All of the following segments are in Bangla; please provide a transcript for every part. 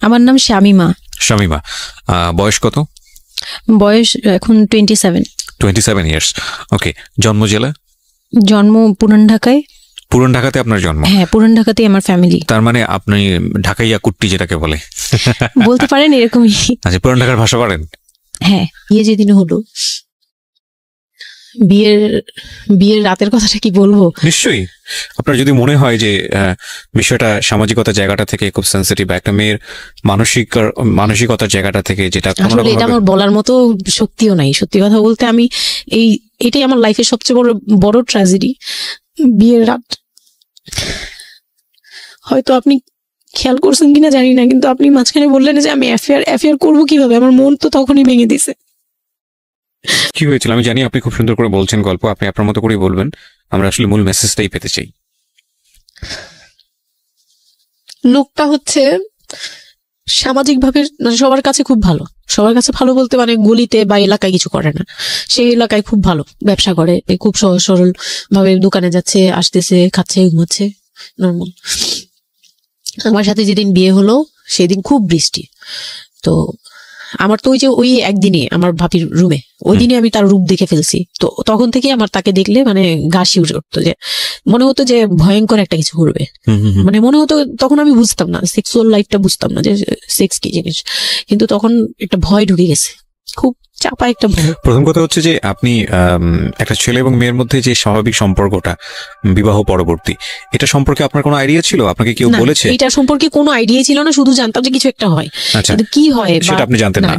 আমার নাম শামিমা। শামিমা, বয়স কত? বয়স এখন 27 ইয়ার্স। ওকে, জন্ম জেলা? জন্ম পুরান ঢাকায়। পুরান ঢাকাতে আপনার জন্ম? হ্যাঁ, পুরান ঢাকাতেই আমার ফ্যামিলি। তার মানে আপনি ঢাকাইয়া কুট্টি যেটাকে বলে বলতে পারেন এরকমই। আচ্ছা, পুরান ঢাকার ভাষা পারেন? হ্যাঁ, বিয়ে যেদিন হলো, বিয়ের রাতের কথাটা কি বলবো? নিশ্চয়ই। আপনার যদি মনে হয় যে বিষয়টা সামাজিকতার জায়গাটা থেকে খুব সেন্সিটিভ, একটা মেয়ের মানসিকতার জায়গাটা থেকে, যেটা আসলে এটা আমার বলার মতো শক্তিও নাই। সত্যি কথা বলতে আমি এটাই আমার লাইফের সবচেয়ে বড় ট্র্যাজেডি, বিয়ের রাত। হয়তো আপনি খেয়াল করছেন কিনা জানি না, কিন্তু আপনি মাঝখানে বললেন যে আমি অ্যাফেয়ার করবো কিভাবে, আমার মন তো তখনই ভেঙে দিছে। কি হয়েছিল আমি জানি, আপনি খুব সুন্দর করে বলছেন গল্প, আপনি আপনার মতো করেই বলবেন। আমরা আসলে মূল মেসেজটাই পেতে চাই। লোকটা হচ্ছে সামাজিকভাবে সবার কাছে খুব ভালো, সবার কাছে ভালো বলতে মানে গলিতে বা এলাকায় কিছু করে না, সেই এলাকায় খুব ভালো, ব্যবসা করে, খুব সহজ সরল ভাবে দোকানে যাচ্ছে, আসতেছে, খাচ্ছে, ঘুমাচ্ছে, নর্মাল। আমার সাথে যেদিন বিয়ে হলো সেদিন খুব বৃষ্টি। তো আমার তো ওই একদিনে আমার ভাবির রুমে, ওই দিনে আমি তার রূপ দেখে ফেলছি। তো তখন থেকে আমার তাকে দেখলে মানে গা শিউরে উঠতো, যে মনে হতো যে ভয়ঙ্কর একটা কিছু করবে। মানে মনে হতো, তখন আমি বুঝতাম না, সেক্সুয়াল লাইফটা বুঝতাম না যে সেক্স কি জিনিস, কিন্তু তখন একটা ভয় ঢুকে গেছে, খুব চাপা একটা ভয়। প্রথম কথা হচ্ছে যে আপনি একটা ছেলে এবং মেয়ের মধ্যে যে স্বাভাবিক সম্পর্কটা বিবাহ পরবর্তী, এটা সম্পর্কে আপনার কোনো আইডিয়া ছিল? আপনাকে কেউ বলেছে? এটা সম্পর্কে কোনো আইডিয়া ছিল না, শুধু জানতাম যে কিছু একটা হয়। আচ্ছা, কি হয় সেটা আপনি জানতেন না?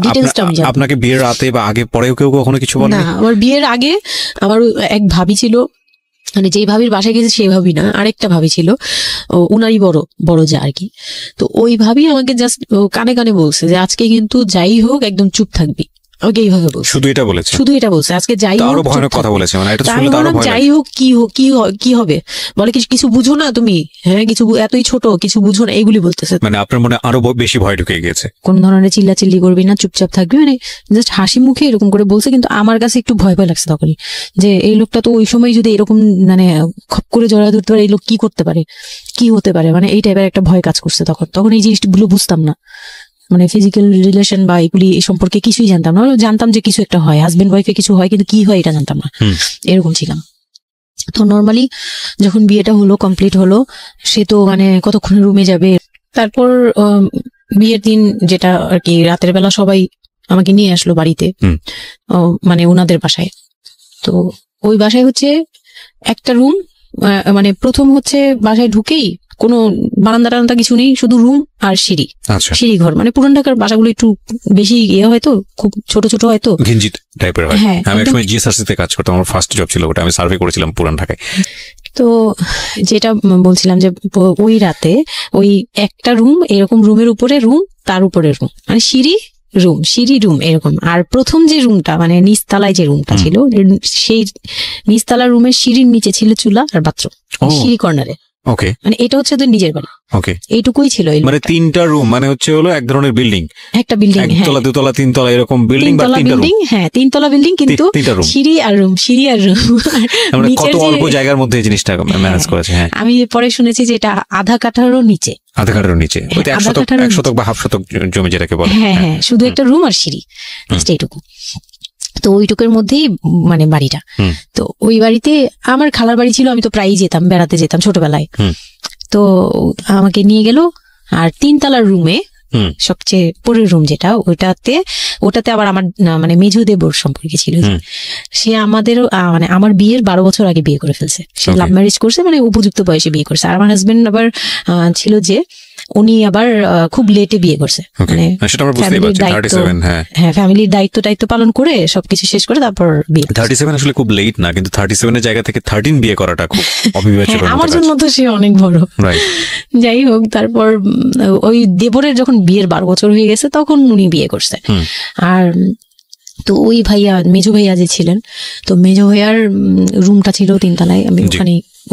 আপনাকে বিয়ের রাতে বা আগে পরেও কেউ কখনো কিছু বলে না? আমার বিয়ের আগে আমার এক ভাবি ছিল, মানে যেই ভাবির বাসায় গেছে সেই ভাবি না, আরেকটা ভাবি ছিল, উনারই বড় যা আর কি। তো ওই ভাবি আমাকে জাস্ট কানে কানে বলছে যে আজকে কিন্তু যাই হোক একদম চুপ থাকবি, আমাকে এইভাবে বলছে। শুধু এটা বলেছে? শুধু এটা বলছে, আজকে যাই হোক। আরো ভয়ানক কথা বলেছে, মানে এটা শুনলে আরো ভয় লাগে। যাই হোক কি হবে, বলে কিছু বুঝো না তুমি, হ্যাঁ কিছু এতই ছোট, কিছু বুঝো না, এইগুলি বলতেছে। মানে আপনার মনে আরো বেশি ভয় ঢুকে গেছে? কোন ধরনের চিল্লাচিল্লি করবি না, চুপচাপ থাকবি, মানে জাস্ট হাসি মুখে এরকম করে বলছে। কিন্তু আমার কাছে একটু ভয় লাগছে তখনই, যে এই লোকটা তো ওই সময় যদি এরকম মানে খপ করে জড়া ধরতে পারে, এই লোক কি করতে পারে, কি হতে পারে, মানে এই টাইপের একটা ভয় কাজ করছে তখন এই জিনিসগুলো বুঝতাম না, মানে ফিজিক্যাল রিলেশন বা এগুলি এই সম্পর্কে কিছুই জানতাম না। জানতাম যে কিছু একটা হয়, হাজবেন্ড ওয়াইফে কিছু হয়, কিন্তু কি হয় এটা জানতাম না, এরকম ছিলাম। তো নর্মালি যখন বিয়েটা হলো, কমপ্লিট হলো, সে তো মানে কতক্ষণ রুমে যাবে। তারপর বিয়ের দিন যেটা আর কি, রাতের বেলা সবাই আমাকে নিয়ে আসলো বাড়িতে, মানে ওনাদের বাসায়। তো ওই বাসায় হচ্ছে একটা রুম, মানে প্রথম হচ্ছে বাসায় ঢুকেই কোনো বারান্দা টারান্দা কিছু নেই, শুধু রুম আর সিঁড়ি, সিঁড়ি ঘর। মানে পুরান ঢাকার বাসাগুলো একটু বেশি হয়তো, খুব ছোট ছোট হয়তো, ঘিঞ্জি টাইপের হয়। আমি একসময় জিএসআরসিতে কাজ করতাম, আমার ফার্স্ট জব ছিল ওটা, আমি সার্ভে করেছিলাম পুরান ঢাকায়। তো যেটা বলছিলাম যে ওই রাতে ওই একটা রুম, এরকম রুমের উপরে রুম, তার উপরে রুম, মানে সিঁড়ি রুম এরকম। আর প্রথম যে রুমটা মানে নিচতলায় যে রুমটা ছিল, সেই নিচতলার রুমের সিঁড়ির নিচে ছিল চুলা আর বাথরুম, সিঁড়ি কর্নারে। ওকে, মানে এটা হচ্ছে তো নিজের বাড়ি। ওকে, এইটুকুই ছিল। মানে 3টা রুম, মানে হচ্ছে হলো এক ধরনের বিল্ডিং, একটা বিল্ডিং, একতলা, দুতলা, 3তলা এরকম বিল্ডিং, বা 3টা রুম। হ্যাঁ, 3তলা বিল্ডিং, কিন্তু সিঁড়ি আর রুম। মানে কত অল্প জায়গার মধ্যে এই জিনিসটা ম্যানেজ করেছে। হ্যাঁ, আমি পরে শুনেছি যে এটা আধা কাঠারও নিচে, 1 শতক বা হাফ শতক জমি যেটাকে বলে। হ্যাঁ হ্যাঁ, শুধু একটা রুম আর সিঁড়ি, এইটুকু। তো ওইটুকুর মধ্যেই মানে বাড়িটা। তো ওই বাড়িতে আমার খালার বাড়ি ছিল, আমি তো প্রায়ই যেতাম, বেড়াতে যেতাম ছোটবেলায়। তো আমাকে নিয়ে গেল, আর 3তলার রুমে সবচেয়ে পরের রুম যেটা, ওটাতে আবার আমার মানে মেজু দেবর সম্পর্কে ছিল। সে মানে আমার বিয়ের 12 বছর আগে বিয়ে করে ফেলছে, সে লাভ ম্যারেজ করছে, মানে উপযুক্ত বয়সে বিয়ে করছে। আর আমার হাজবেন্ড আবার ছিল যে উনি আবার খুব লেটে বিয়ে করছে, মানে ফ্যামিলির দায়িত্ব পালন করে সবকিছু শেষ করে তারপর বিয়ে। 37 আসলে খুব লেট না, কিন্তু 37 এর জায়গা থেকে 13 বিয়ে করাটা খুব অবিবেচ্য। আমার জন্য তো সে অনেক বড়। যাই হোক, তারপর ওই দেবরের যখন বিয়ের 12 বছর হয়ে গেছে তখন উনি বিয়ে করছে। আর তো ওই মেজো ভাইয়া যে ছিলেন, তো মেজো ভাইয়ার রুমটা ছিল 3তলায়, আমি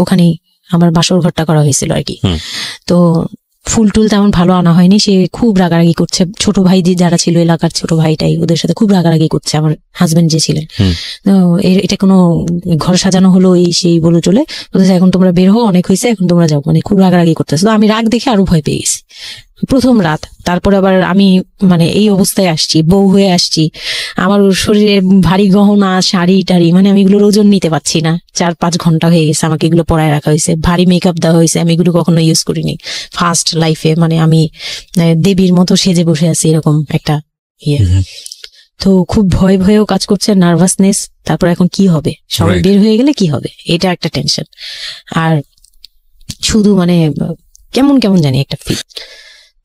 ওখানেই আমার বাসর ঘরটা করা হয়েছিল আর কি। তো ফুল টুল তেমন ভালো আনা হয়নি, সে খুব রাগারাগি করছে। ছোট ভাই যারা ছিল এলাকার ছোট ভাইটাই, ওদের সাথে খুব রাগারাগি করছে আমার হাজবেন্ড যে ছিলেন। এটা কোনো ঘর সাজানো হলো এই সেই বলে চলে, এখন তোমরা বের হো, অনেক হয়েছে, এখন তোমরা যাও, মানে খুব রাগারাগি করতেছে। তো আমি রাগ দেখে আরো ভয় পেয়ে গেছি, প্রথম রাত, তারপর আবার আমি মানে এই অবস্থায় আসছি, বউ হয়ে আসছি, আমার শরীরে ভারী গহনা শাড়ি টাড়ি, মানে আমি এগুলোর ওজন নিতে পারছি না। 4-5 ঘন্টা হয়ে গেছে আমাকে এগুলো পরায় রাখা হয়েছে, ভারী মেকআপ দেওয়া হয়েছে, আমি এগুলো কখনো ইউজ করিনি ফার্স্ট লাইফে। মানে আমি দেবীর মতো সেজে বসে আছি, এরকম একটা ইয়ে। তো খুব ভয় ভয়েও কাজ করছে, নার্ভাসনেস। তারপর এখন কি হবে, সবাই বের হয়ে গেলে কি হবে, এটা একটা টেনশন। আর শুধু মানে কেমন কেমন জানি একটা ফিল।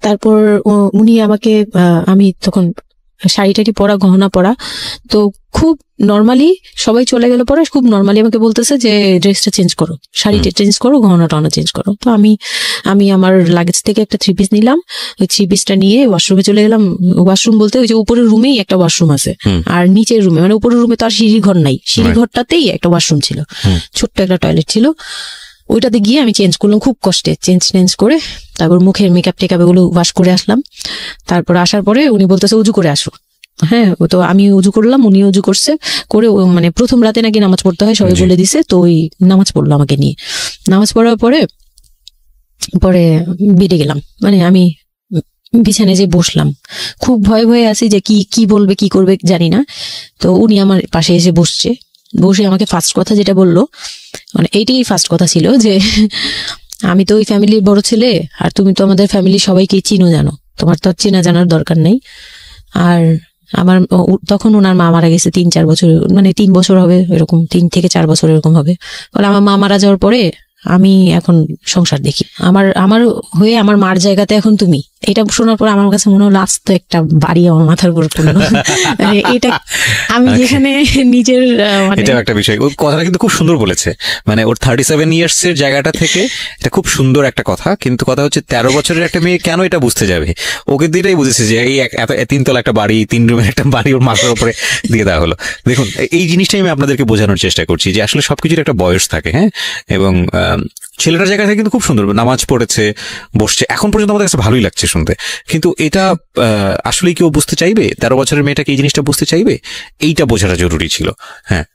তারপর উনি আমাকে আমি তখন শাড়ি টাড়ি পরা, গহনা পরা, তো খুব নর্মালি সবাই চলে গেল পরে খুব নর্মালি আমাকে বলতেছে যে ড্রেসটা চেঞ্জ করো, শাড়িটা চেঞ্জ করো, গহনা টহনা চেঞ্জ করো। তো আমি আমার লাগেজ থেকে একটা 3 পিস নিলাম, ওই 3 পিসটা নিয়ে ওয়াশরুমে চলে গেলাম। ওয়াশরুম বলতে ওই যে উপরের রুমেই একটা ওয়াশরুম আছে, আর নিচের রুমে মানে উপরের রুমে তো আর সিঁড়ি ঘর নাই, সিঁড়ি ঘরটাতেই একটা ওয়াশরুম ছিল, ছোট্ট একটা টয়লেট ছিল। ওইটাতে গিয়ে আমি চেঞ্জ করলাম খুব কষ্টে, চেঞ্জ করে তারপর মুখের মেকআপ টেকআপ এগুলো ওয়াশ করে আসলাম। তারপর আসার পরে উনি বলতেছে উজু করে আসো। হ্যাঁ, তো আমি উজু করলাম, উনি উজু করছে করে, মানে প্রথম রাতে নাকি নামাজ পড়তে হয় সবাই বলে দিছে, তো ওই নামাজ পড়লো আমাকে নিয়ে। নামাজ পড়ার পরে বেরিয়ে গেলাম, মানে আমি বিছানায় যে বসলাম, খুব ভয়ে ভয়ে আছি যে কি বলবে কি করবে জানি না। তো উনি আমার পাশে এসে বসে আমাকে ফার্স্ট কথা যেটা বললো, মানে এইটাই ফার্স্ট কথা ছিল যে আমি তো ওই ফ্যামিলির বড় ছেলে, আর তুমি তো আমাদের ফ্যামিলির সবাইকে চিনো জানো, তোমার তো আর চেনা জানার দরকার নেই। আর আমার তখন ওনার মা মারা গেছে 3-4 বছর, মানে 3 বছর হবে এরকম, 3 থেকে 4 বছর এরকম হবে। বলে আমার মা মারা যাওয়ার পরে আমি এখন সংসার দেখি, আমার হয়ে আমার মার জায়গাতে এখন তুমি। এটা শোনার পর আমার কাছে মনে হলো আস্ত একটা বাড়ি আমার মাথার উপর পড়লো। এটা আমি যেখানে নিজের এটা একটা বিষয়, ওই কথাটা কিন্তু খুব সুন্দর বলেছে, মানে ওর 37 ইয়ার্স এর জায়গাটা থেকে এটা খুব সুন্দর একটা কথা। কিন্তু কথা হচ্ছে 13 বছরের একটা মেয়ে কেন এটা বুঝতে যাবে? ওকে দিয়েটাই বুঝেছে যে এই 3 তলা একটা বাড়ি, 3 রুমের একটা বাড়ি ওর মাথার উপরে দিয়ে দেওয়া হলো। দেখুন, এই জিনিসটাই আমি আপনাদেরকে বোঝানোর চেষ্টা করছি যে আসলে সবকিছুর একটা বয়স থাকে। হ্যাঁ, এবং ছেলেটার জায়গা থেকে কিন্তু খুব সুন্দর নামাজ পড়েছে, বসছে, এখন পর্যন্ত আমাদের কাছে ভালোই লাগছে শুনতে। কিন্তু এটা আসলেই কেউ বুঝতে চাইবে? 13 বছরের মেয়েটাকে এই জিনিসটা বুঝতে চাইবে? এইটা বোঝাটা জরুরি ছিল। হ্যাঁ,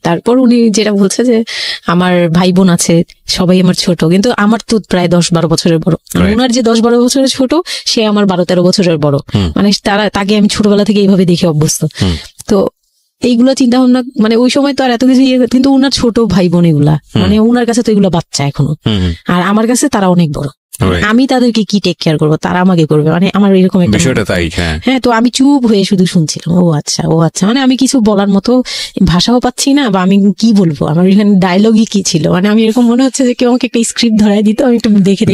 তারপর উনি যেটা বলছে যে আমার ভাই বোন আছে, সবাই আমার ছোট, কিন্তু আমার তো প্রায় 10-12 বছরের বড়। ওনার যে 10-12 বছরের ছোট, সে আমার 12-13 বছরের বড়। মানে তাকে আমি ছোটবেলা থেকে এইভাবে দেখে অভ্যস্ত। তো এইগুলো চিন্তা ভাবনা, মানে ওই সময় তো আর এত কিছু কিন্তু ওনার ছোট ভাই বোন এগুলা, মানে ওনার কাছে তো এগুলো বাচ্চা এখনো, আর আমার কাছে তারা অনেক বড়। আমি তাদেরকে কি টেক কেয়ার করবো, তারা আমাকে করবে, মানে আমার এরকম একটা বিষয়টা তাই। হ্যাঁ, তো আমি চুপ হয়ে শুধু শুনছিলাম। ও আচ্ছা, মানে আমি কিছু বলার মতো ভাষাও পাচ্ছি না, বা আমি কি বলবো, আমার এখানে ডায়লগই কি ছিল, মানে আমি এরকম মনে হচ্ছে যে কেউ আমাকে একটা স্ক্রিপ্ট ধরাই দিত, আমি একটু দেখে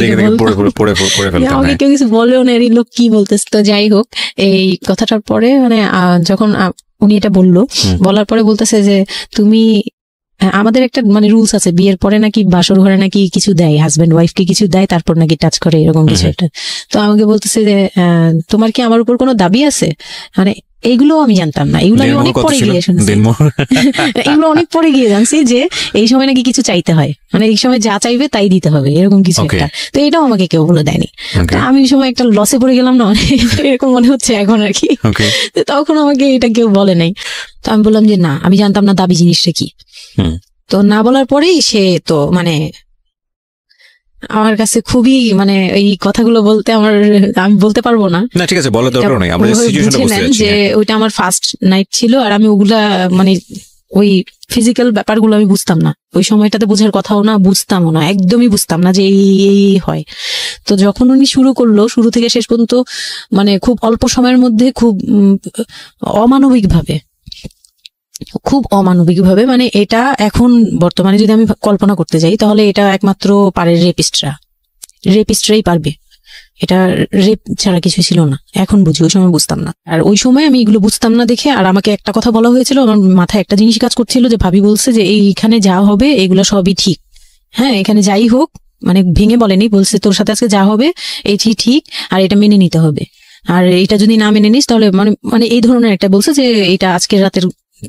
আমাকে কেউ কিছু বলেও না, এই লোক কি বলতেছে। তো যাই হোক, এই কথাটার পরে মানে যখন উনি এটা বলার পরে বলতেছে যে তুমি, আমাদের একটা মানে রুলস আছে, বিয়ের পরে নাকি বাসর ঘরে নাকি কিছু দেয়, হাজবেন্ড ওয়াইফকে কিছু দেয়, তারপর নাকি টাচ করে, এরকম কিছু একটা। তো আমাকে বলতেছে যে তোমার কি আমার উপর কোনো দাবি আছে, মানে এইগুলো আমি জানতাম না, এগুলো আমি অনেক পরে গিয়ে শুনছি। এগুলো অনেক পরে গিয়ে জানছি যে এই সময় নাকি কিছু চাইতে হয়, মানে এই সময় যা চাইবে তাই দিতে হবে, এরকম কিছু একটা। তো এটাও আমাকে কেউ বলে দেয়নি। আমি ওই সময় একটা লসে পড়ে গেলাম না, এরকম মনে হচ্ছে এখন আর কি। তখন আমাকে এটা কেউ বলে নাই। তো আমি বললাম যে না, আমি জানতাম না দাবি জিনিসটা কি। তো না বলার পরেই সে তো মানে আমার কাছে খুবই, মানে এই কথাগুলো বলতে আমি বলতে পারবো না। ঠিক আছে, বলার দরকার নেই, আমরা সিচুয়েশনটা বুঝতে পারছি যে ওইটা আমার ফার্স্ট নাইট ছিল, আর আমি ওগুলা মানে ওই ফিজিক্যাল ব্যাপারগুলো আমি বুঝতাম না, ওই সময়টাতে বোঝার কথাও না, বুঝতামও না, একদমই বুঝতাম না যে এই হয়। তো যখন উনি শুরু করলো, শুরু থেকে শেষ পর্যন্ত মানে খুব অল্প সময়ের মধ্যে খুব অমানবিকভাবে, মানে এটা এখন বর্তমানে যদি আমি কল্পনা করতে যাই, তাহলে এটা একমাত্র পারে রেপিস্টরাই পারবে, এটা রেপ ছাড়া কিছু ছিল না। এখন বুঝি, ওই সময় বুঝতাম না। আর ওই সময় আমি এগুলো বুঝতাম না দেখে, আর আমাকে একটা কথা বলা হয়েছিল, আমার মাথায় একটা জিনিস কাজ করছিল যে ভাবি বলছে যে এইখানে যা হবে এগুলো সবই ঠিক। হ্যাঁ, এখানে যাই হোক, মানে ভেঙে বলেনি, বলছে তোর সাথে আজকে যা হবে এটি ঠিক, আর এটা মেনে নিতে হবে, আর এটা যদি না মেনে নিস তাহলে মানে এই ধরনের একটা বলছে যে এটা আজকের রাতের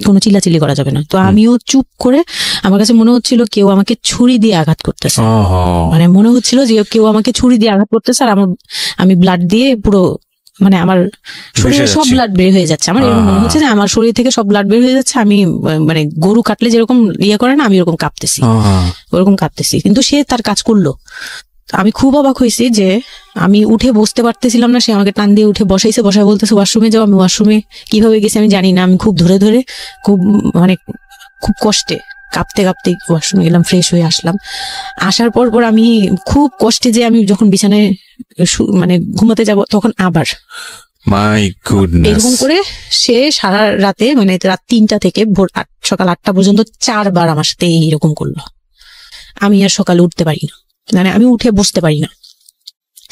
কোনো চিল্লাচিল্লি করা যাবে না। তো আমিও চুপ করে, আমার কাছে মনে হচ্ছিল কেউ আমাকে ছুরি দিয়ে আঘাত করতেছে, মানে মনে হচ্ছিল যে কেউ আমাকে ছুরি দিয়ে আঘাত করতেছে, আর আমি ব্লাড দিয়ে পুরো, মানে আমার শরীরে সব ব্লাড বের হয়ে যাচ্ছে। আমার এরকম মনে হচ্ছে যে আমার শরীর থেকে সব ব্লাড বের হয়ে যাচ্ছে, আমি মানে গরু কাটলে যেরকম ইয়ে করে না, আমি ওরকম কাঁপতেছি, কিন্তু সে তার কাজ করলো। আমি খুব অবাক হয়েছি যে আমি উঠে বসতে পারতেছিলাম না, সে আমাকে টান দিয়ে উঠে বসাইছে, বসায় বলতেছে ওয়াশরুমে যাও। আমি ওয়াশরুমে কিভাবে গেছি আমি জানি না, আমি খুব ধরে ধরে খুব মানে খুব কষ্টে কাঁপতে কাঁপতে ওয়াশরুমে গেলাম, ফ্রেশ হয়ে আসলাম। আসার পর আমি খুব কষ্টে যে আমি যখন বিছানায় মানে ঘুমাতে যাব তখন আবার মাই গুডনেস, এরকম করে সে সারা রাতে মানে রাত 3টা থেকে ভোর সকাল 8টা পর্যন্ত 4 বার আমার সাথে এইরকম করলো। আমি আর সকালে উঠতে পারি না, মানে আমি উঠে বসতে পারি না।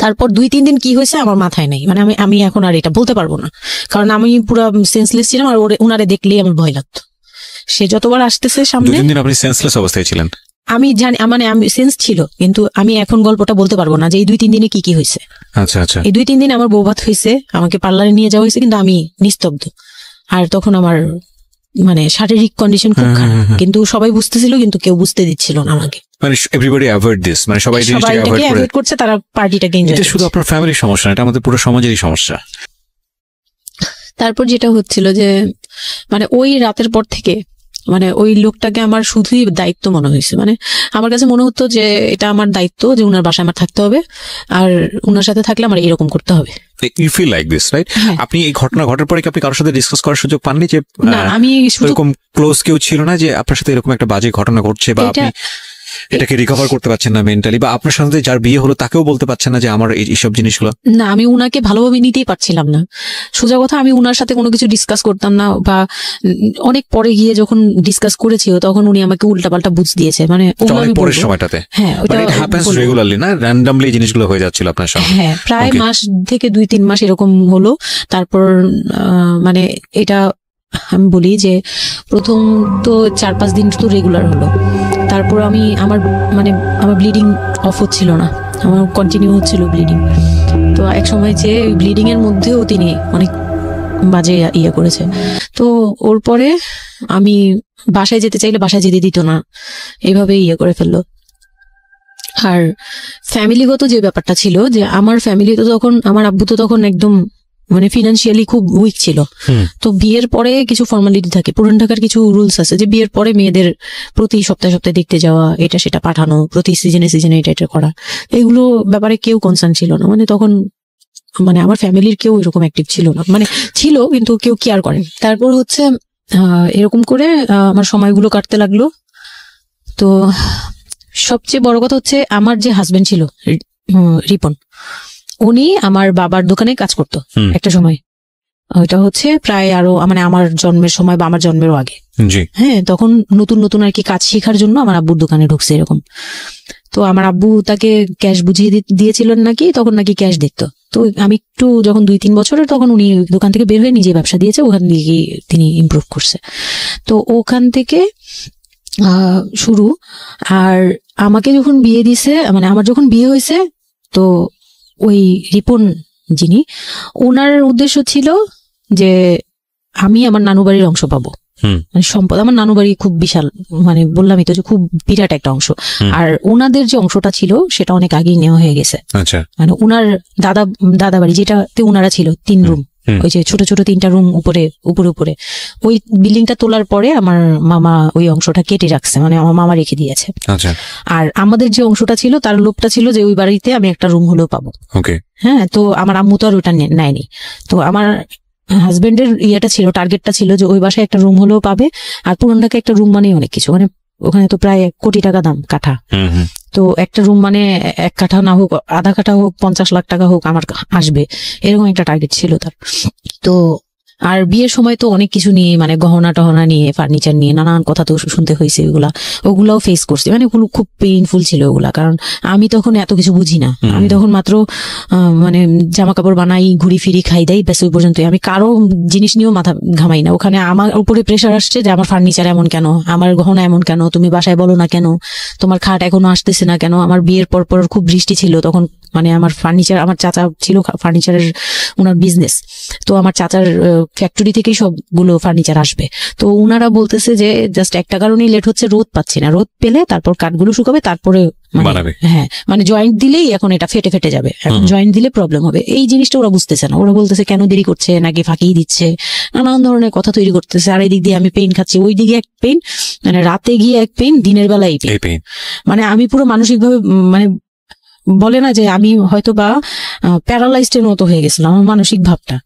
তারপর 2-3 দিন কি হয়েছে আমার মাথায় নেই, মানে আমি এখন আর এটা বলতে পারবো না, কারণ আমি পুরো সেন্সলেস ছিলাম আর ওনারে দেখলেই আমার ভয় লাগতো। সে যতবার আসতেছে সামনে। 2-3 দিন আপনি সেন্সলেস অবস্থায় ছিলেন? আমি জানি, মানে আমি সেন্স ছিল, কিন্তু আমি এখন গল্পটা বলতে পারবো না যে এই 2-3 দিনে কি কি হয়েছে। আচ্ছা আচ্ছা। এই 2-3 দিন আমার বৌভাত হয়েছে, আমাকে পার্লারে নিয়ে যাওয়া হয়েছে, কিন্তু আমি নিস্তব্ধ। আর তখন আমার মানে শারীরিক কন্ডিশন খুব খারাপ, কিন্তু সবাই বুঝতেছিল, কিন্তু কেউ বুঝতে দিচ্ছিল না আমাকে। মানে এভরিবডি অ্যাভয়েড দিস, মানে সবাই জিনিসটাকে অ্যাভয়েড করছে, তারা পার্টিটাকে এনজয় করছে। এটা শুধু আপনার ফ্যামিলির সমস্যা না, এটা আমাদের পুরো সমাজেরই সমস্যা। তারপর যেটা হচ্ছিল যে মানে ওই রাতের পর থেকে মানে ওই লোকটাকে আমার শুধুই দায়িত্ব মনে হয়েছে। মানে আমার কাছে মনে হতো যে এটা আমার দায়িত্ব, যে উনার বাসায় আমার থাকতে হবে, আর উনার সাথে থাকলে আমার এরকম করতে হবে। You feel like this, right? আপনি এই ঘটনা ঘটার পরে কি আপনি কারোর সাথে ডিসকাস করার সুযোগ পাননি যে আমি এরকম ক্লোজ কেউ ছিল না যে আপনার সাথে এরকম একটা বাজে ঘটনা ঘটছে, বা আপনি এটাকে রিকভার করতে পারছেন না মেন্টালি, বা আপনার সাথে যার বিয়ে হলো তাকেও বলতে পারছেন না যে আমার এইসব জিনিসগুলো? না, আমি উনাকে ভালোভাবে নিতেই পারছিলাম না। সোজা কথা, আমি উনার সাথে কোনো কিছু ডিসকাস করতাম না, বা অনেক পরে গিয়ে যখন ডিসকাস করেছি তখন উনি আমাকে উল্টাপাল্টা বুঝ দিয়েছে। মানে পরের সময়টাতে হ্যাঁ, ইট হ্যাপেন্স রেগুলারলি, না র্যান্ডমলি জিনিসগুলো হয়ে যাচ্ছিল আপনার সাথে? হ্যাঁ, প্রায় মাস থেকে 2-3 মাস এরকম হলো। তারপর মানে এটা আমি বলি যে প্রথম তো 4-5 দিন তো রেগুলার হলো, তারপর আমার ব্লিডিং অফ হচ্ছিল না, আমার কন্টিনিউ হচ্ছিল ব্লিডিং। তো এক সময় যে ব্লিডিং এর মধ্যেও তিনি অনেক বাজে ইয়ে করেছে। তো ওর পরে আমি বাসায় যেতে চাইলে বাসায় যেতে দিত না, এইভাবে ইয়ে করে ফেললো। আর ফ্যামিলিগত যে ব্যাপারটা ছিল, যে আমার ফ্যামিলি তো তখন, আমার আব্বু তো তখন একদম মানে ফিনান্সিয়ালি খুব উইক ছিল। তো বিয়ের পরে কিছু ফর্মালিটি থাকে, পুরান ঢাকার কিছু রুলস আছে যে বিয়ের পরে মেয়েদের প্রতি সপ্তাহে সপ্তাহে দেখতে যাওয়া, এটা সেটা পাঠানো, প্রতি সিজনে সিজনে এটা করা, এগুলো ব্যাপারে কেউ কনসার্ন ছিল না। মানে তখন মানে আমার ফ্যামিলির কেউ এরকম অ্যাক্টিভ ছিল না, মানে ছিল কিন্তু কেউ কেয়ার করেন। তারপর হচ্ছে এরকম করে আমার সময়গুলো কাটতে লাগলো। তো সবচেয়ে বড় কথা হচ্ছে, আমার যে হাজবেন্ড ছিল রিপন, উনি আমার বাবার দোকানে কাজ করতো একটা সময়। ওইটা হচ্ছে প্রায় আরো মানে আমার জন্মের সময় বা আমার জন্মেরও আগে। হ্যাঁ, তখন নতুন নতুন আর কি কাজ শেখার জন্য আমার আব্বুর দোকানে ঢুকছে এরকম। তো আমার আব্বু তাকে ক্যাশ বুঝিয়ে দিয়েছিলেন নাকি, তখন নাকি ক্যাশ দিত। তো আমি একটু যখন 2-3 বছরের, তখন উনি দোকান থেকে বের হয়ে নিজে ব্যবসা দিয়েছে, ওখান থেকে তিনি ইমপ্রুভ করছে। তো ওখান থেকে শুরু। আর আমাকে যখন বিয়ে দিছে, মানে আমার যখন বিয়ে হয়েছে, তো ওই রিপন যিনি, ওনার উদ্দেশ্য ছিল যে আমি আমার নানু বাড়ির অংশ পাবো, মানে সম্পদ। আমার নানু বাড়ি খুব বিশাল, মানে বললামই তো যে খুব বিরাট একটা অংশ। আর ওনাদের যে অংশটা ছিল সেটা অনেক আগেই নেওয়া হয়ে গেছে। মানে ওনার দাদা বাড়ি যেটাতে ওনারা ছিল 3 রুম, ওই যে ছোট ছোট 3টা রুম উপরে ওই বিল্ডিংটা তোলার পরে আমার মামা ওই অংশটা কেটে রাখছে, মানে আমার মামা রেখে দিয়েছে। আর আমাদের যে অংশটা ছিল তার লোভটা ছিল যে ওই বাড়িতে আমি একটা রুম হলেও পাবো। হ্যাঁ, তো আমার আম্মু তো আর ওটা নেয়নি। তো আমার হাজবেন্ডের ইয়েটা ছিল, টার্গেটটা ছিল যে ওই বাসায় একটা রুম হলেও পাবে। আর পুরান ঢাকা একটা রুম মানে অনেক কিছু, মানে ওখানে তো প্রায় 1 কোটি টাকা দাম কাঠা। তো একটা রুম মানে 1 কাঠা না হোক, আধা কাঠা হোক, 50 লাখ টাকা হোক আমার আসবে, এরকম একটা টার্গেট ছিল তার। তো আর বিয়ের সময় তো অনেক কিছু নিয়ে, মানে গহনা টহনা নিয়ে, ফার্নিচার নিয়ে নানান কথা তো শুনতে হয়েছে, ওগুলাও ফেস করছি। মানে ওগুলো খুব পেইনফুল ছিল ওগুলা, কারণ আমি তখন এত কিছু বুঝি না। আমি তখন মাত্র মানে জামা কাপড় বানাই, ঘুরি ফিরি, খাই দেয়, ব্যাস ওই পর্যন্তই। আমি কারো জিনিস নিয়েও মাথা ঘামাই না। ওখানে আমার উপরে প্রেশার আসছে যে আমার ফার্নিচার এমন কেন, আমার গহনা এমন কেন, তুমি বাসায় বলো না কেন, তোমার খাট এখনো আসতেছে না কেন। আমার বিয়ের পর খুব বৃষ্টি ছিল তখন, মানে আমার ফার্নিচার, আমার চাচা ছিল ফার্নিচারের ওনার বিজনেস, তো আমার চাচার ফ্যাক্টরি থেকেই সবগুলো ফার্নিচার আসবে। তো ওনারা বলতেছে যে জাস্ট একটা কারণেই লেট হচ্ছে, রোদ পাচ্ছি না, রোদ পেলে তারপর কাঠগুলো শুকাবে, তারপরে হ্যাঁ, মানে জয়েন্ট দিলেই এখন এটা ফেটে যাবে, এখন জয়েন্ট দিলে প্রবলেম হবে। এই জিনিসটা ওরা বুঝতেছে না। ওরা বলতেছে কেন দেরি করছে, নাকি ফাঁকি দিচ্ছে, নানান ধরনের কথা তৈরি করতেছে। আর এই দিক দিয়ে আমি পেইন খাচ্ছি, ওই দিকে এক পেইন, মানে রাতে গিয়ে এক পেইন, দিনের বেলায় পেইন। মানে আমি পুরো মানসিকভাবে মানে বলে না যে আমি হয়তো বা প্যারালাইজড এর মতো হয়ে গেছিলাম, আমার মানসিক ভাবটা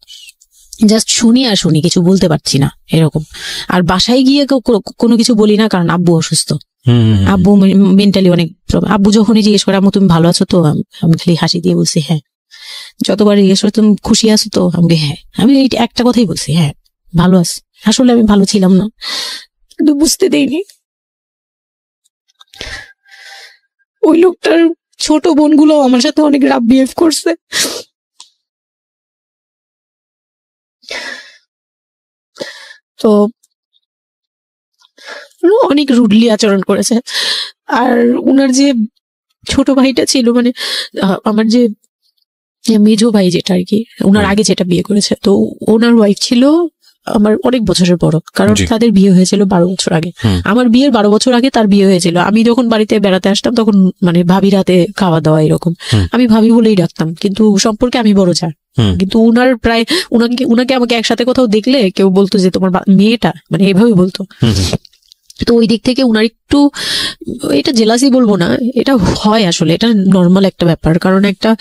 জাস্ট শুনি আর শুনি, কিছু বলতে পারছি না এরকম। আর বাসায় গিয়ে কোনো কিছু বলি না, কারণ আব্বু অসুস্থ, আব্বু মেন্টালি অনেক আব্বু যখনই জিজ্ঞেস করে আম্মু তুমি ভালো আছো তো, আমি খালি হাসি দিয়ে বলছি হ্যাঁ। যতবার জিজ্ঞেস করে তুমি খুশি আছো তো, আমি হ্যাঁ। আমি একটা কথাই বলছি, হ্যাঁ ভালো আছি। আসলে আমি ভালো ছিলাম না, কিন্তু বুঝতে দেইনি। ওই লোকটার ছোট বোনগুলো আমার সাথে অনেক রাফ বিহেভ করছে। তো অনেক রুডলি আচরণ করেছে। আর উনার যে ছোট ভাইটা ছিল, মানে আমার যে মেজো ভাই যেটা আর কি, ওনার আগে যেটা বিয়ে করেছে, তো ওনার ওয়াইফ ছিল আমার অনেক বছরের বড়, কারণ তাদের বিয়ে হয়েছিল 12 বছর আগে। আমার বিয়ের 12 বছর আগে তার বিয়ে হয়েছিল। আমি যখন বাড়িতে বেড়াতে আসতাম তখন মানে ভাবি রাতে খাওয়া দাওয়া এরকম, আমি ভাবি বলেই ডাকতাম, কিন্তু সম্পর্কে আমি বড় যা। কিন্তু উনার প্রায় উনাকে আমাকে একসাথে কোথাও দেখলে কেউ বলতো যে তোমার মেয়েটা, মানে এভাবে বলতো। তো ওই দিক থেকে উনার একটু, এটা জেলাসি বলবো না, এটা হয় আসলে, এটা নর্মাল একটা ব্যাপার। কারণ একটা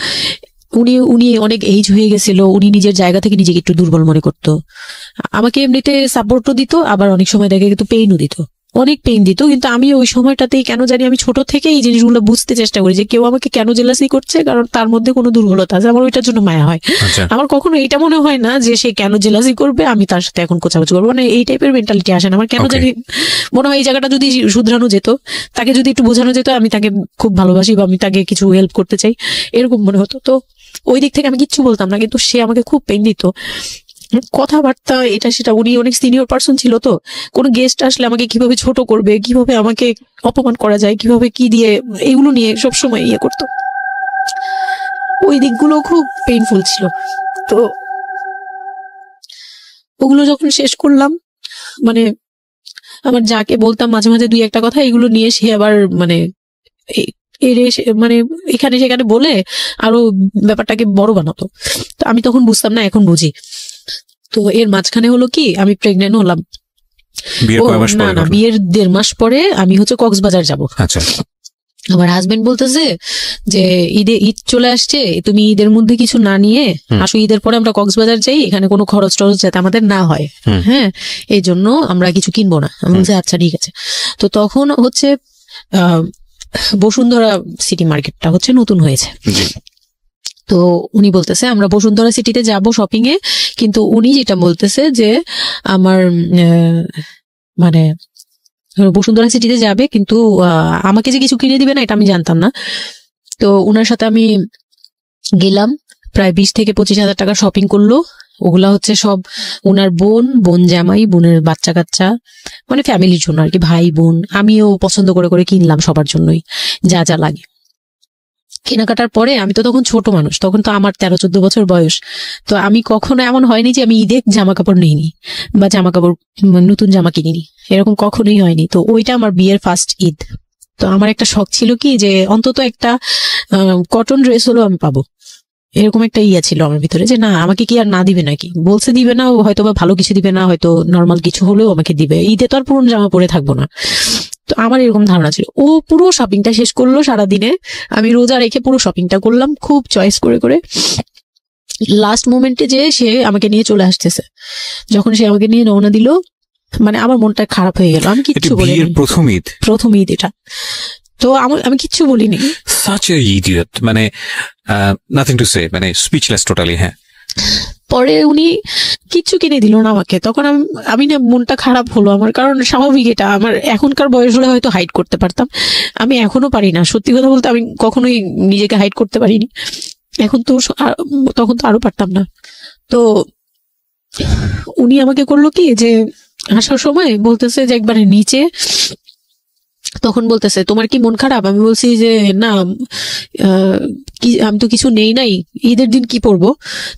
উনি অনেক এইজ হয়ে গেছিল, উনি নিজের জায়গা থেকে নিজেকে একটু দুর্বল মনে করতো। আমাকে এমনিতে সাপোর্টও দিত, আবার অনেক সময় দেখে কিন্তু পেইনও দিত, অনেক পেইন দিত। কিন্তু আমি ওই সময়টাতেই কেন জানি আমি ছোট থেকে এই জিনিসগুলো বুঝতে চেষ্টা করি যে কেউ আমাকে কেন জেলাসি করছে, কারণ তার মধ্যে কোনো দুর্বলতা আছে, আমার ওইটার জন্য মায়া হয়। আমার কখনো এটা মনে হয় না যে সে কেন জেলাসি করবে, আমি তার সাথে এখন কোচাকুচি করবো, মানে এই টাইপের মেন্টালিটি আসে না আমার। কেন জানি মনে হয় এই জায়গাটা যদি শুধরানো যেত, তাকে যদি একটু বোঝানো যেত আমি তাকে খুব ভালোবাসি বা আমি তাকে কিছু হেল্প করতে চাই, এরকম মনে হতো। তো ওই দিক থেকে আমি কিচ্ছু বলতাম না, কিন্তু সে আমাকে খুব পেইন দিত, কথাবার্তা এটা সেটা। উনি অনেক সিনিয়র পার্সন ছিল, তো কোনো গেস্ট আসলে আমাকে কিভাবে ছোট করবে, কিভাবে আমাকে অপমান করা যায়, কিভাবে কি দিয়ে, এগুলো নিয়ে সবসময় ইয়ে করতো। ওই দিকগুলো খুব পেইনফুল ছিল। তো ওগুলো যখন শেষ করলাম, মানে আমার যাকে বলতাম মাঝে মাঝে দুই একটা কথা, এগুলো নিয়ে সে আবার মানে মানে এখানে সেখানে বলে আরো ব্যাপারটাকে বড় বানাতো। তো আমি তখন বুঝতাম না, এখন বুঝি। তো এর মাঝখানে হলো কি, আমি প্রেগনেন্ট হলাম। না, বিয়ের 1.5 মাস পরে আমি হচ্ছে কক্সবাজার যাব। আমার হাজবেন্ড বলতেছে যে ঈদ চলে আসছে, তুমি ঈদের মধ্যে কিছু না নিয়ে আসো, ঈদের পরে আমরা কক্সবাজার যাই, এখানে কোনো খরচ টরচ যাতে আমাদের না হয়, হ্যাঁ এই জন্য আমরা কিছু কিনবো না। আমি বলছি আচ্ছা ঠিক আছে। তো তখন হচ্ছে বসুন্ধরা সিটি মার্কেটটা হচ্ছে নতুন হয়েছে। তো উনি বলতেছে আমরা বসুন্ধরা সিটিতে যাব শপিং এ, কিন্তু উনি যেটা বলতেছে যে আমার মানে বসুন্ধরা সিটিতে যাবে, কিন্তু আমাকে যে কিছু কিনে দিবে না এটা আমি জানতাম না। তো ওনার সাথে আমি গেলাম, প্রায় 20 থেকে 25 হাজার টাকা শপিং করলো। ওগুলা হচ্ছে সব ওনার বোন জামাই, বোনের বাচ্চা কাচ্চা, মানে ফ্যামিলির জন্য আর কি, ভাই বোন। আমিও পছন্দ করে করে কিনলাম সবার জন্যই যা যা লাগে। কেনাকাটার পরে আমি তো তখন ছোট মানুষ, তখন তো আমার 13-14 বছর বয়স। তো আমি কখনো এমন হয়নি যে আমি ঈদে জামা কাপড় নিইনি বা জামা কাপড় নতুন জামা কিনিনি, এরকম কখনোই হয়নি। তো ওইটা আমার বিয়ের ফার্স্ট ঈদ। তো আমার একটা শখ ছিল কি যে অন্তত একটা কটন ড্রেস হলেও আমি পাবো, এরকম একটা ইয়া ছিল আমার ভিতরে, যে না আমাকে কি আর না দিবে নাকি, বলছে দিবে না, হয়তো বা ভালো কিছু দিবে না, হয়তো নর্মাল কিছু হলেও আমাকে দিবে, ঈদে তো আর পুরনো জামা পরে থাকবো না। তো আমার এরকম ধারণা ছিল। ও পুরো শপিংটা শেষ করলো সারাদিনে, আমি রোজা রেখে পুরো শপিংটা করলাম খুব চয়েস করে করে। লাস্ট মোমেন্টে যে সে আমাকে নিয়ে চলে আসতেছে, যখন সে আমাকে নিয়ে রওনা দিল, মানে আমার মনটা খারাপ হয়ে গেল। আমি কিচ্ছু বলিনি, প্রথম ঈদ এটা, তো আমি কিচ্ছু বলিনি। such a idiot, মানে nothing to say, মানে speechless totally। হ্যাঁ, পরে উনি কিচ্ছু কিনে দিল না আমাকে, তখন আমি না মনটা খারাপ হলো আমার, কারণ স্বাভাবিক এটা। আমার এখনকার বয়স হলে হয়তো হাইড করতে পারতাম, আমি এখনো পারি না। সত্যি কথা বলতে আমি কখনোই নিজেকে হাইড করতে পারিনি, এখন তো, তখন তো আরো পারতাম না। তো উনি আমাকে করলো কি, যে আসার সময় বলতেছে যে একবারে নিচে, তখন বলতেছে তোমার কি মন খারাপ? আমি বলছি যে না, আমি তো কিছু নেই নাই, ঈদের দিন কি পরবো?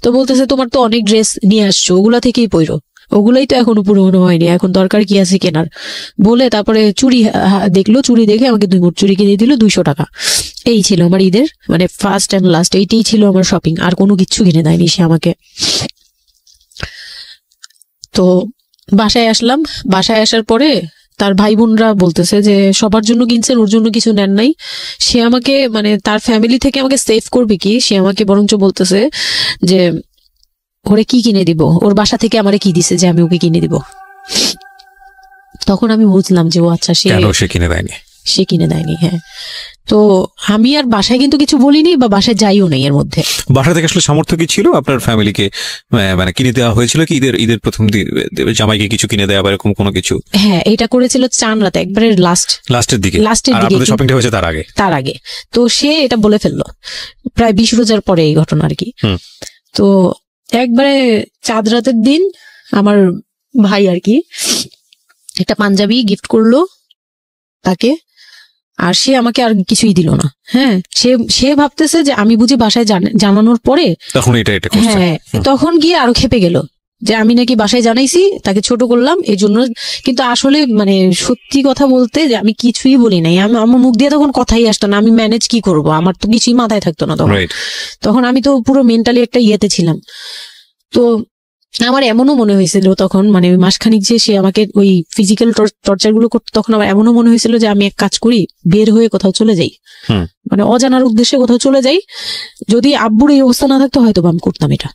তো বলতেছে তোমার তো অনেক ড্রেস নিয়ে আসছো, ওগুলা থেকেই পরো, ওগুলাই তো এখনো পুরোনো হয়নি, এখন দরকার কি আছে কেনার? বলে তারপরে চুড়ি দেখলো, চুড়ি দেখে আমাকে 2 মুঠ চুড়ি কিনে দিল 200 টাকা। এই ছিল আমার ঈদের মানে ফার্স্ট অ্যান্ড লাস্ট, এইটাই ছিল আমার শপিং, আর কোনো কিছু কিনে দেয়নি সে আমাকে। তো বাসায় আসলাম, বাসায় আসার পরে তার ভাই বোনরা বলতেছে যে সবার জন্য কিনছেন, ওর জন্য কিছু নেন নাই। সে আমাকে মানে তার ফ্যামিলি থেকে আমাকে সেভ করবে কি, সে আমাকে বরঞ্চ বলতেছে যে ওরে কি কিনে দিব, ওর বাসা থেকে আমারে কি দিছে যে আমি ওকে কিনে দিব। তখন আমি বুঝলাম যে ও আচ্ছা সে কিনে দেয়নি, সে কিনে দেয়নি। হ্যাঁ, তো আমি আর বাসায় কিন্তু কিছু বলিনি বা বাসায় যাইও নেই। এর মধ্যে বাসা থেকে আসলে সামর্থ্য কি ছিল আপনার ফ্যামিলিকে মানে কিনে দেওয়া হয়েছিল কি ঈদের প্রথম জামাইকে কিছু কিনে দেওয়া বা এরকম কোনো কিছু? হ্যাঁ, এটা করেছিল চান রাতে, একবারে লাস্টের দিকে শপিংটা হয়েছে তার আগে। তো সে এটা বলে ফেললো প্রায় 20 রোজার পরে এই ঘটনা আর কি। তো একবারে চাঁদ রাতের দিন আমার ভাই আর কি একটা পাঞ্জাবি গিফট করলো তাকে, আর সে আমাকে আর কিছুই দিল না। হ্যাঁ, সে ভাবতেছে যে আমি বুঝি বাসায় জানানোর পরে তখন এটা হ্যাঁ, তখন গিয়ে আরো খেপে গেল যে আমি নাকি বাসায় জানাইছি, তাকে ছোট করলাম এই জন্য। কিন্তু আসলে মানে সত্যি কথা বলতে যে আমি কিছুই বলি নাই, আমার মুখ দিয়ে তখন কথাই আসতো না। আমি ম্যানেজ কি করব, আমার তো কিছুই মাথায় থাকতো না তখন আমি তো পুরো মেন্টালি একটা ইয়েতে ছিলাম। তো আমার এমনও মনে হয়েছিল তখন, মানে মাসখানিক যে সে আমাকে ওই ফিজিক্যাল টর্চার গুলো করতো, তখন আমার এমনও মনে হয়েছিল যে আমি এক কাজ করি, বের হয়ে কোথাও চলে যাই, মানে অজানার উদ্দেশ্যে কোথাও চলে যাই। যদি আব্বুর এই অবস্থা না থাকতো হয়তো আমি করতাম এটা।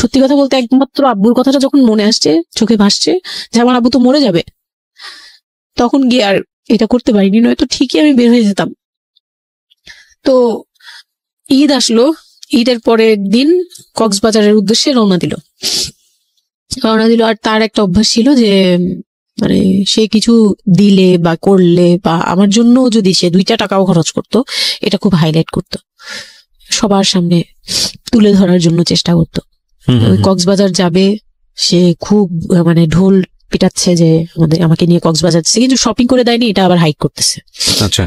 সত্যি কথা বলতে একমাত্র আব্বুর কথাটা যখন মনে আসছে, চোখে ভাসছে যে আমার আব্বু তো মরে যাবে, তখন গিয়ে আর এটা করতে পারিনি, নয়তো ঠিকই আমি বের হয়ে যেতাম। তো ঈদ আসলো, ঈদের পরের দিন কক্সবাজারের উদ্দেশ্যে রওনা দিল। আর তার একটা অভ্যাস ছিল যে মানে সে কিছু দিলে বা করলে বা আমার জন্য যদি সে 2টা টাকাও খরচ করতো, এটা খুব হাইলাইট করতো, সবার সামনে তুলে ধরার জন্য চেষ্টা করতো। কক্সবাজার যাবে, সে খুব মানে ঢোল পিটাচ্ছে যে আমাকে নিয়ে কক্সবাজার যাচ্ছে, কিন্তু শপিং করে দেয়নি, এটা আবার হাইড করতেছে। আচ্ছা,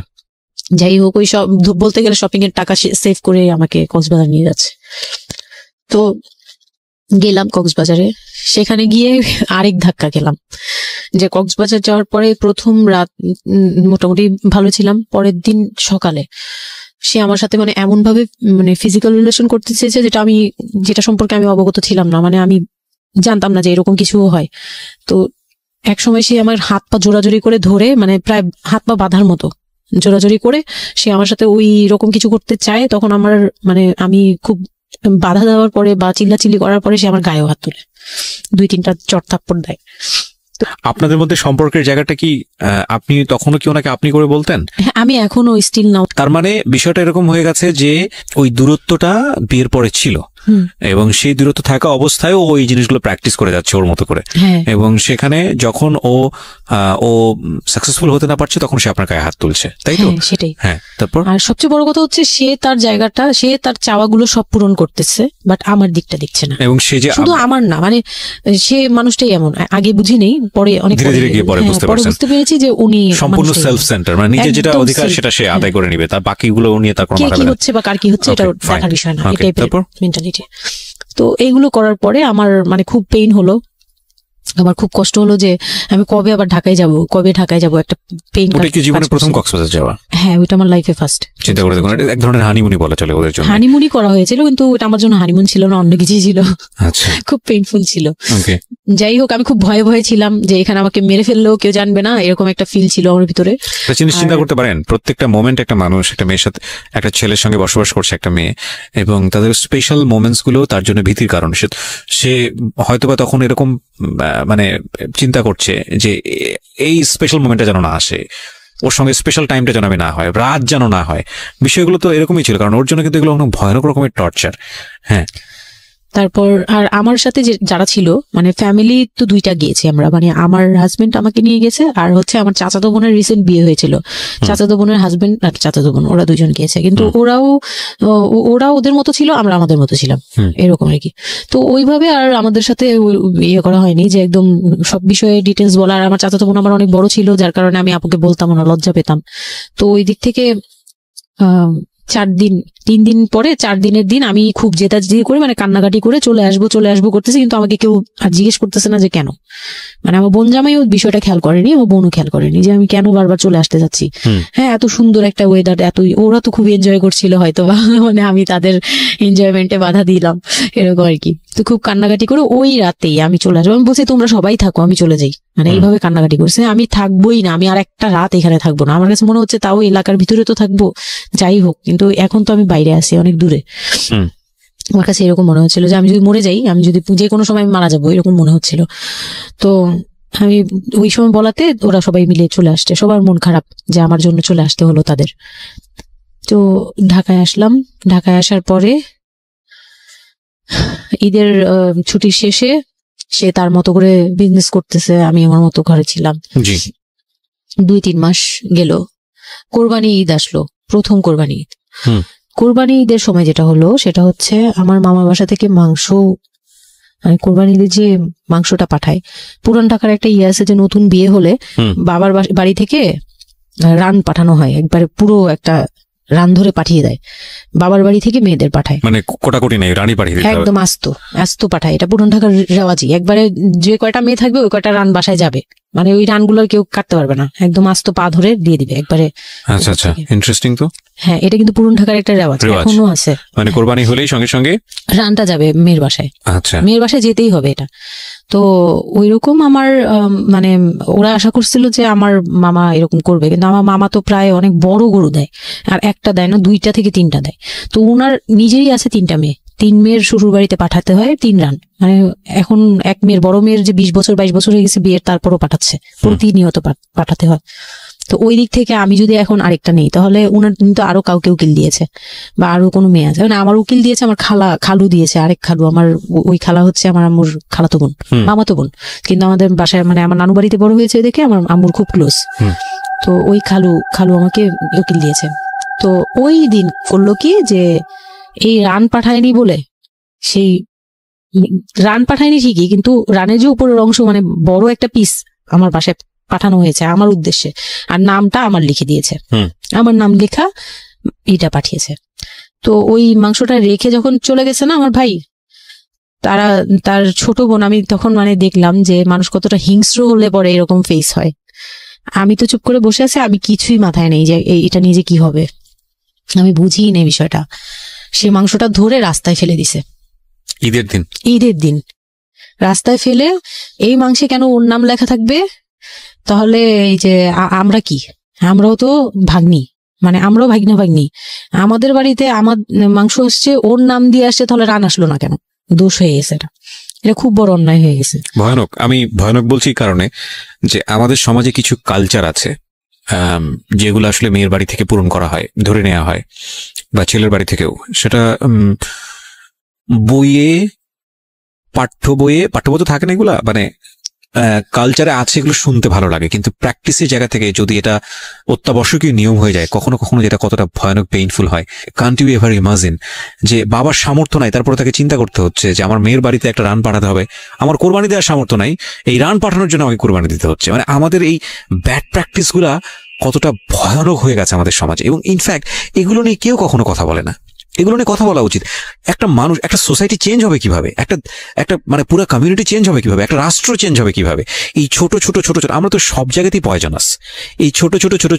যাই হোক, ওই সব বলতে গেলে শপিং এর টাকা সেভ করে আমাকে কক্সবাজার নিয়ে যাচ্ছে। তো গেলাম কক্সবাজারে, সেখানে গিয়ে আরেক ধাক্কা খেলাম যে কক্সবাজার যাওয়ার পরে প্রথম রাত মোটামুটি ভালো ছিলাম, পরের দিন সকালে সে আমার সাথে মানে এমন ভাবে মানে ফিজিক্যাল রিলেশন করতে চেয়েছে যেটা সম্পর্কে আমি অবগত ছিলাম না, মানে আমি জানতাম না যে এরকম কিছু হয়। তো এক সময় সে আমার হাত পা জোরাজোরি করে ধরে, মানে প্রায় হাত পা বাঁধার মতো জোরাজোরি করে সে আমার সাথে ওই রকম কিছু করতে চায়। তখন আমার মানে আমি খুব বাধা দেওয়ার পরে বা চিল্লাচিল্লি করার পরে সে আমার গায়েও হাত তুলে 2-3টা চট থাপ্পড় দেয়। আপনাদের মধ্যে সম্পর্কের জায়গাটা কি আপনি তখনও কি ওনাকে আপনি করে বলতেন? হ্যাঁ, আমি এখনো স্টিল নাও। তার মানে বিষয়টা এরকম হয়ে গেছে যে ওই দূরত্বটা বিয়ের পরে ছিল এবং সেই দূরত্ব থাকা অবস্থায় ও ওই জিনিসগুলো প্র্যাকটিস করে যাচ্ছে ওর মতো করে, এবং সেখানে যখন ও সাকসেসফুল হতে না পারছে তখন সে আপনার গায়ে হাত তুলছে, তাই তো? সেটাই। হ্যাঁ, তারপর আর সবচেয়ে বড় কথা হচ্ছে সে তার জায়গাটা, সে তার চাওয়াগুলো সব পূরণ করতেছে, বাট আমার দিকটা দেখছে না। এবং সে যে শুধু আমার না, মানে সে মানুষটাই এমন, আগে বুঝি নেই, পরে অনেক ধীরে গিয়ে পরে বুঝতে পেরেছি যে উনি সম্পূর্ণ সেলফ সেন্টার, মানে নিজে যেটা অধিকার সেটা সে আদায় করে নিবে, তার বাকিগুলো নিয়ে তার কোনো মাথা কি হচ্ছে বা কার কি হচ্ছে এটা দেখার বিষয় না, এটাই মেন্টালিটি। তো এইগুলো করার পরে আমার মানে খুব পেইন হলো, আমার খুব কষ্ট হলো যে আমি কবে ঢাকায় যাব, একটা পেইন। ওটা কি জীবনের প্রথম কক্সবাজার যাওয়া? হ্যাঁ, ওইটা আমার লাইফে ফার্স্ট। চিন্তা করে দেখুন, এক ধরনের হানিমুনি বলা চলে ওদের জন্য। হানিমুনি করা হয়েছিল, কিন্তু ওটা আমার জন্য হানিমুন ছিল না, অন্য কিছুই ছিল। আচ্ছা, খুব পেইনফুল ছিল। যাই হোক, আমি খুব ভয়ে ছিলাম যে এখানে আমাকে মেরে ফেললেও কেউ জানবে না, এরকম একটা ফিল ছিল আমার ভিতরে। চিন্তা করতে পারেন, প্রত্যেকটা মোমেন্ট একটা মানুষ, একটা মেয়ের সাথে, একটা ছেলের সঙ্গে বসবাস করছে একটা মেয়ে, এবং তাদের স্পেশাল মোমেন্টস গুলো তার জন্য ভীতির কারণ। সে হয়তোবা তখন এরকম মানে চিন্তা করছে যে এই স্পেশাল মোমেন্টটা যেন না আসে, ওর সঙ্গে স্পেশাল টাইমটা যেন না হয়, রাত যেন না হয়। বিষয়গুলো তো এরকমই ছিল, কারণ ওর জন্য কিন্তু এগুলো অনেক ভয়ানক রকমের টর্চার। হ্যাঁ, তারপর আর আমার সাথে যারা ছিল, মানে ফ্যামিলি তো 2টা গিয়েছি আমরা, মানে আমার হাজবেন্ড আমাকে নিয়ে গেছে, আর হচ্ছে আমার চাচাতো বোনের রিসেন্ট বিয়ে হয়েছিল, চাচাতো বোনের হাজবেন্ড আর চাচাতো বোন, ওরা 2জন গিয়েছে। কিন্তু ওরা ওদের মতো ছিল, আমরা আমাদের মতো ছিলাম, এরকম আর কি। তো ওইভাবে আর আমাদের সাথে ইয়ে করা হয়নি যে একদম সব বিষয়ে ডিটেলস বলা। আর আমার চাচাতো বোন আমার অনেক বড় ছিল, যার কারণে আমি আপুকে বলতাম না, লজ্জা পেতাম। তো ওই দিক থেকে 3 দিন পরে 4 দিনের দিন আমি খুব জেতাজেতি করে, মানে কান্নাকাটি করে চলে আসবো করতেছি, কিন্তু আমাকে কেউ আর জিজ্ঞেস করতেছে না যে কেন। মানে আমার বোন জামাইও বিষয়টা খেয়াল করেনি, আমার বোনও খেয়াল করেনি যে আমি কেন বারবার চলে আসতে যাচ্ছি। হ্যাঁ, এত সুন্দর একটা ওয়েদার, ওরা তো খুব এনজয় করছিল হয়তো, মানে আমি তাদের এনজয়মেন্টে বাধা দিলাম, এরকম আর কি। তো খুব কান্নাকাটি করে ওই রাতেই আমি চলে আসবো। আমি বলছি তোমরা সবাই থাকো, আমি চলে যাই, মানে এইভাবে কান্নাকাটি করছে। আমি থাকবোই না, আমি আর একটা রাত এখানে থাকবো না। আমার কাছে মনে হচ্ছে তাও এলাকার ভিতরে তো থাকবো, যাই হোক, কিন্তু এখন তো আমি বাইরে আছি, অনেক দূরে। আমার কাছে এরকম মনে হচ্ছিল যে আমি যদি মরে যাই, আমি যদি যে কোনো সময় মারা যাবো, এরকম মনে হচ্ছিল। তো আমি ওই সময় বলাতে ওরা সবাই মিলে চলে আসছে, সবার মন খারাপ যে আমার জন্য চলে আসতে হলো তাদের। তো ঢাকায় আসলাম। ঢাকায় আসার পরে ঈদের ছুটির শেষে সে তার মতো করে বিজনেস করতেছে, আমি আমার মতো ঘরে ছিলাম। 2-3 মাস গেল, কোরবানি ঈদ আসলো, প্রথম কোরবানি ঈদ। কোরবানি ঈদের সময় যেটা হলো সেটা হচ্ছে আমার মামার বাসা থেকে মাংস, কোরবানি ঈদের যে মাংসটা পাঠায়, পুরান ঢাকার একটা ইয়ে আছে যে নতুন বিয়ে হলে বাবার বাড়ি থেকে রান পাঠানো হয়, একবারে পুরো একটা রান ধরে পাঠিয়ে দেয়, বাবার বাড়ি থেকে মেয়েদের পাঠায়, মানে কোটাকুটি নাই, রানী পাঠিয়ে দিতে হবে, একদম আস্ত পাঠায়। এটা পুরান ঢাকার রেওয়াজি, একবারে যে কয়টা মেয়ে থাকবে ওই কয়টা রান বাসায় যাবে, মানে ওই রানগুলো কেউ কাটতে পারবে না, একদম আস্ত পা ধরে দিয়ে দিবে একবারে। আচ্ছা আচ্ছা, ইন্টারেস্টিং তো। হ্যাঁ, এটা কিন্তু পুরান ঢাকার একটা রেওয়াজ, এখনো আছে। মানে কোরবানি হলেই সঙ্গে সঙ্গে রানটা যাবে মেয়ের বাসায়। আচ্ছা, মেয়ের বাসায় যেতেই হবে এটা। তো ওইরকম আমার মানে ওরা আশা করছিল যে আমার মামা এরকম করবে, কিন্তু আমার মামা তো প্রায় অনেক বড় গরু দেয়, আর একটা দেয় না, 2 থেকে 3টা দেয়। তো ওনার নিজেরই আছে 3টা মেয়ে, 3 মেয়ের শ্বশুর বাড়িতে পাঠাতে হয় 3 রান। মানে এখন এক মেয়ের, বড় মেয়ের যে 20 বছর 22 বছর হয়ে গেছে বিয়ের, তারপরও পাঠাচ্ছে, প্রতিনিয়ত পাঠাতে হয়। তো ওই দিক থেকে আমি যদি এখন আরেকটা নেই, তাহলে উনার কিন্তু আরো কাউকে উকিল দিয়েছে, বা আরো কোনো মেয়ে আছে, মানে আমার উকিল দিয়েছে, আমার খালু দিয়েছে, আরেক খালু, আমার ওই খালা হচ্ছে আমার আম্মুর খালাতো বোন, মামাতো বোন, কিন্তু আমাদের বাসায় মানে আমার নানু বাড়িতে বড় হয়েছে দেখে আমার আম্মুর খুব ক্লোজ। তো ওই খালু আমাকে উকিল দিয়েছে। তো ওই দিন করলো কি, যে এই রান পাঠায়নি বলে, সেই রান পাঠায়নি ঠিকই, কিন্তু রানের যে উপরের অংশ, মানে বড় একটা পিস আমার বাসায় পাঠানো হয়েছে আমার উদ্দেশ্যে, আর নামটা আমার লিখে দিয়েছে, আমার নাম লেখা এটা পাঠিয়েছে। তো ওই মাংসটা রেখে যখন চলে গেছে না আমার ভাই, তার ছোট বোন, আমি তখন মানে দেখলাম যে মানুষ কতটা হিংস্র হলে পরে এরকম ফেস হয়। আমি তো চুপ করে বসে আছি, আমি কিছুই মাথায় নেই যে এটা নিয়ে যে কি হবে, আমি বুঝিই নেই বিষয়টা। সে মাংসটা ধরে রাস্তায় ফেলে দিছে ঈদের দিন রাস্তায় ফেলে, এই মাংসে কেন ওর নাম লেখা থাকবে? তাহলে এই যে আমরা কি, আমরাও তো ভাগ্নি, মানে আমরাও ভাগ্নি, আমাদের বাড়িতে আমার মাংস আসছে, ওর নাম দিয়ে আসছে, তাহলে রান আসলো না কেন? দোষ হয়ে গেছে, এটা খুব বড় অন্যায় হয়ে গেছে। ভয়ানক। আমি ভয়ানক বলছি কারণে যে আমাদের সমাজে কিছু কালচার আছে যেগুলো আসলে মেয়ের বাড়ি থেকে পূরণ করা হয়, ধরে নেওয়া হয়, বা ছেলের বাড়ি থেকেও। সেটা পাঠ্য বইয়ে তো থাকে না এগুলা, মানে কালচারে আছে, এগুলো শুনতে ভালো লাগে, কিন্তু প্র্যাকটিসের জায়গা থেকে যদি এটা অত্যাবশ্যকীয় নিয়ম হয়ে যায়, কখনো কখনো যেটা কতটা ভয়ানক পেইনফুল হয়। কান্ট ইউ এভার ইমাজিন যে বাবার সামর্থ্য নাই, তারপরে তাকে চিন্তা করতে হচ্ছে যে আমার মেয়ের বাড়িতে একটা রান পাঠাতে হবে, আমার কোরবানি দেওয়ার সামর্থ্য নাই, এই রান পাঠানোর জন্য আমাকে কোরবানি দিতে হচ্ছে। মানে আমাদের এই ব্যাড প্র্যাকটিস গুলা কতটা ভয়ানক হয়ে গেছে আমাদের সমাজে, এবং ইনফ্যাক্ট এগুলো নিয়ে কেউ কখনো কথা বলে না। এগুলো নিয়ে কথা বলা উচিত। একটা মানুষ, একটা সোসাইটি চেঞ্জ হবে কিভাবে, একটা মানে পুরো কমিউনিটি চেঞ্জ হবে কিভাবে, একটা রাষ্ট্র চেঞ্জ হবে কিভাবে, এই ছোট আমরা তো সব জায়গাতেই পয়জনাস। এই ছোট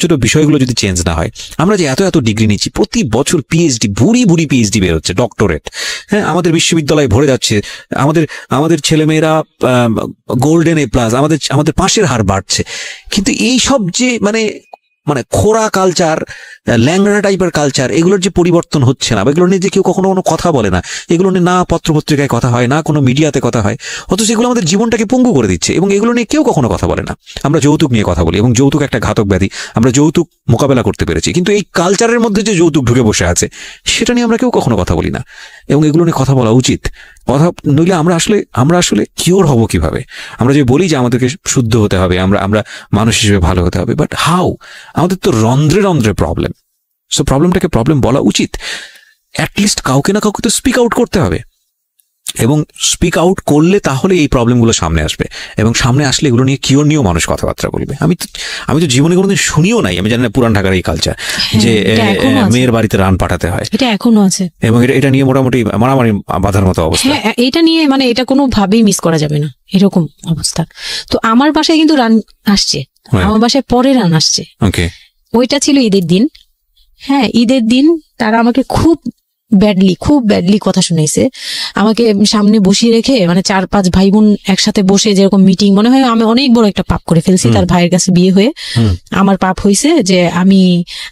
ছোট বিষয়গুলো যদি চেঞ্জ না হয়, আমরা যে এত ডিগ্রি নিচ্ছি, প্রতি বছর পিএইচডি, বুড়ি পিএইচডি বের হচ্ছে, ডক্টরেট, হ্যাঁ, আমাদের বিশ্ববিদ্যালয়ে ভরে যাচ্ছে, আমাদের ছেলেমেয়েরা গোল্ডেন A+, আমাদের পাশের হার বাড়ছে, কিন্তু এই সব যে মানে খোরা কালচার, ল্যাংড়া টাইপের কালচার, এগুলোর যে পরিবর্তন হচ্ছে না, এগুলো নিয়ে যে কেউ কখনো কোনো কথা বলে না, এগুলো নিয়ে না পত্রপত্রিকায় কথা হয়, না কোনো মিডিয়াতে কথা হয়, অথচ এগুলো আমাদের জীবনটাকে পঙ্গু করে দিচ্ছে, এবং এগুলো নিয়ে কেউ কখনো কথা বলে না। আমরা যৌতুক নিয়ে কথা বলি, এবং যৌতুক একটা ঘাতক ব্যাধি, আমরা যৌতুক মোকাবেলা করতে পেরেছি, কিন্তু এই কালচারের মধ্যে যে যৌতুক ঢুকে বসে আছে, সেটা নিয়ে আমরা কেউ কখনো কথা বলি না, এবং এগুলো নিয়ে কথা বলা উচিত। নইলে আমরা আসলে কিওর হব কিভাবে? আমরা যে বলি যে আমাদেরকে শুদ্ধ হতে হবে, আমরা মানুষ হিসেবে ভালো হতে হবে, বাট হাউ? আমাদের তো রন্ধ্রে প্রবলেম। সো প্রবলেমটাকে প্রবলেম বলা উচিত, অ্যাটলিস্ট কাউকে না কাউকে তো স্পিক আউট করতে হবে, এবং স্পিক আউট করলে তাহলে এই প্রবলেমগুলো সামনে আসবে, এবং সামনে আসলে এগুলো নিয়ে কিওর নিয়েও মানুষ কথাবার্তা বলবে। আমি তো জীবনে কোনোদিন শুনিও নাই, আমি জানি না পুরান ঢাকার এই কালচার যে মেয়ের বাড়িতে রান পাঠাতে হয়, এটা এখনো আছে, এবং এটা নিয়ে মোটামুটি মারামারি বাঁধার মতো অবস্থা। হ্যাঁ, এটা নিয়ে মানে এটা কোনোভাবেই মিস করা যাবে না, এরকম অবস্থা। তো আমার বাসায় কিন্তু রান আসছে, আমার বাসায় পরে রান আসছে। ওকে, ওইটা ছিল ঈদের দিন। হ্যাঁ, ঈদের দিন তারা আমাকে খুব খুব ব্যাডলি কথা শুনাইছে আমাকে, সামনে বসিয়ে রেখে, মানে 4-5 ভাই বোন একসাথে বসে যেরকম মিটিং, মনে হয় আমি অনেক বড় একটা পাপ করে ফেলছি তার ভাইয়ের কাছে বিয়ে হয়ে। আমার পাপ হয়েছে যে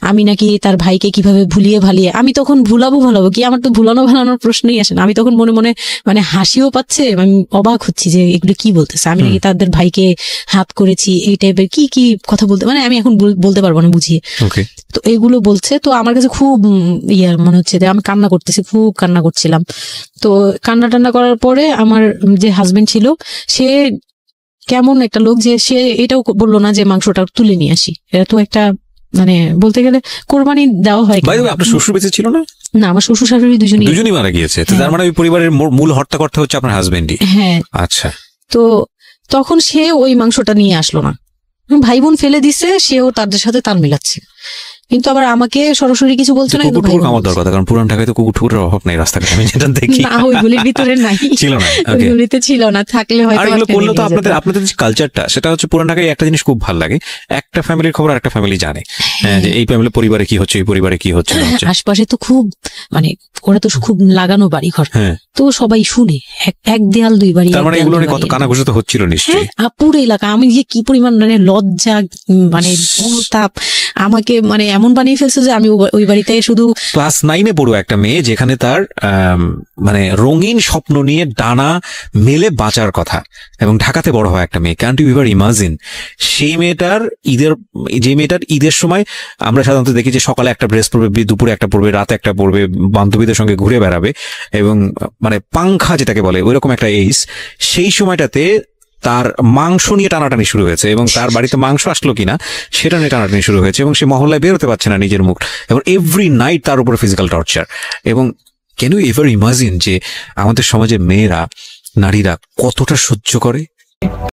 আমি নাকি তার ভাইকে কিভাবে ভুলিয়ে ভালিয়ে, আমি তখন ভুলাবো কি, আমার তো ভালানোর প্রশ্নই আসে না। আমি তখন মনে মনে মানে হাসিও পাচ্ছে, আমি অবাক হচ্ছি যে এগুলো কি বলতেছে, আমি নাকি তাদের ভাইকে হাত করেছি, এই টাইপের কি কথা বলতে, মানে আমি এখন বলতে পারবো না বুঝিয়ে। তো এইগুলো বলছে, তো আমার কাছে খুব মনে হচ্ছে যে আমি কান্না করতেছি, খুব কান্না করছিলাম। তো কান্না করার পরে আমার যে হাজবেন্ড ছিল, সে কেমন একটা লোক যে সে এটাও বললো না যে মাংসটা তুলে নিয়ে আসি। এটা তো একটা মানে বলতে গেলে কোরবানি দেওয়া হয়। আপনার শ্বশুর বেঁচে ছিল না? না, আমার শ্বশুর শাশুড়ি দুজনই মারা গিয়েছে। তার মানে ওই পরিবারের মূল হর্তাকর্তা হচ্ছে আপনার হাজবেন্ডই? হ্যাঁ। আচ্ছা। তো তখন সে ওই মাংসটা নিয়ে আসলো না, ভাই বোন ফেলে দিছে, সেও তাদের সাথে তাল মিলাচ্ছে, কিন্তু আবার আমাকে সরাসরি কিছু বলছে না। কারণ পুরান ঢাকায় তো কুকুরের অভাব নাই রাস্তাঘাটে, আমি যেটা দেখি। না, ওইগুলির ভিতরে নাই, ছিল না, ওইগুলিতে ছিল না, থাকলে হয়তো। আর এগুলো করলে তো আপনাদের যে কালচারটা, সেটা হচ্ছে পুরান ঢাকায় একটা জিনিস খুব ভালো লাগে, একটা ফ্যামিলির খবর একটা ফ্যামিলি জানে, যে এই ফ্যামিলি পরিবারে কি হচ্ছে, এই পরিবারে কি হচ্ছে। আশপাশে তো খুব মানে ওরা তো খুব লাগানো বাড়ি ঘর, তো সবাই শুনে, এক দেয়াল দুই বাড়ি। তার মানে এগুলো কত কানাঘুষো তো হচ্ছিল নিশ্চয়ই। পুরো এলাকা, আমি যে কি পরিমাণ মানে লজ্জা, মানে অনুতাপ, আমাকে মানে এমন বানিয়ে ফেলছে যে আমি ওই বাড়িতে শুধু। ক্লাস 9-এ পড়ো একটা মেয়ে, যেখানে তার মানে রঙিন স্বপ্ন নিয়ে ডানা মেলে বাঁচার কথা, এবং ঢাকাতে বড় হয় একটা মেয়ে। ক্যান্ট ইউ এভার ইমাজিন সেই মেয়েটার ঈদের সময় আমরা সাধারণত দেখি যে সকালে একটা ড্রেস পরবে, দুপুরে একটা পরবে, রাতে একটা পরবে, বান্ধবীদের সঙ্গে ঘুরে বেড়াবে, এবং মানে পাংখা যেটাকে বলে ওইরকম একটা এইজ। সেই সময়টাতে তার মাংস নিয়ে টানাটানি শুরু হয়েছে, এবং তার বাড়িতে মাংস আসলো কিনা সেটা নিয়ে টানাটানি শুরু হয়েছে, এবং সে মহল্লায় বেরোতে পারছে না নিজের মুখ, এবং এভরি নাইট তার উপরে ফিজিক্যাল টর্চার। এবং ক্যান ইউ এভার ইমাজিন যে আমাদের সমাজের মেয়েরা, নারীরা কতটা সহ্য করে?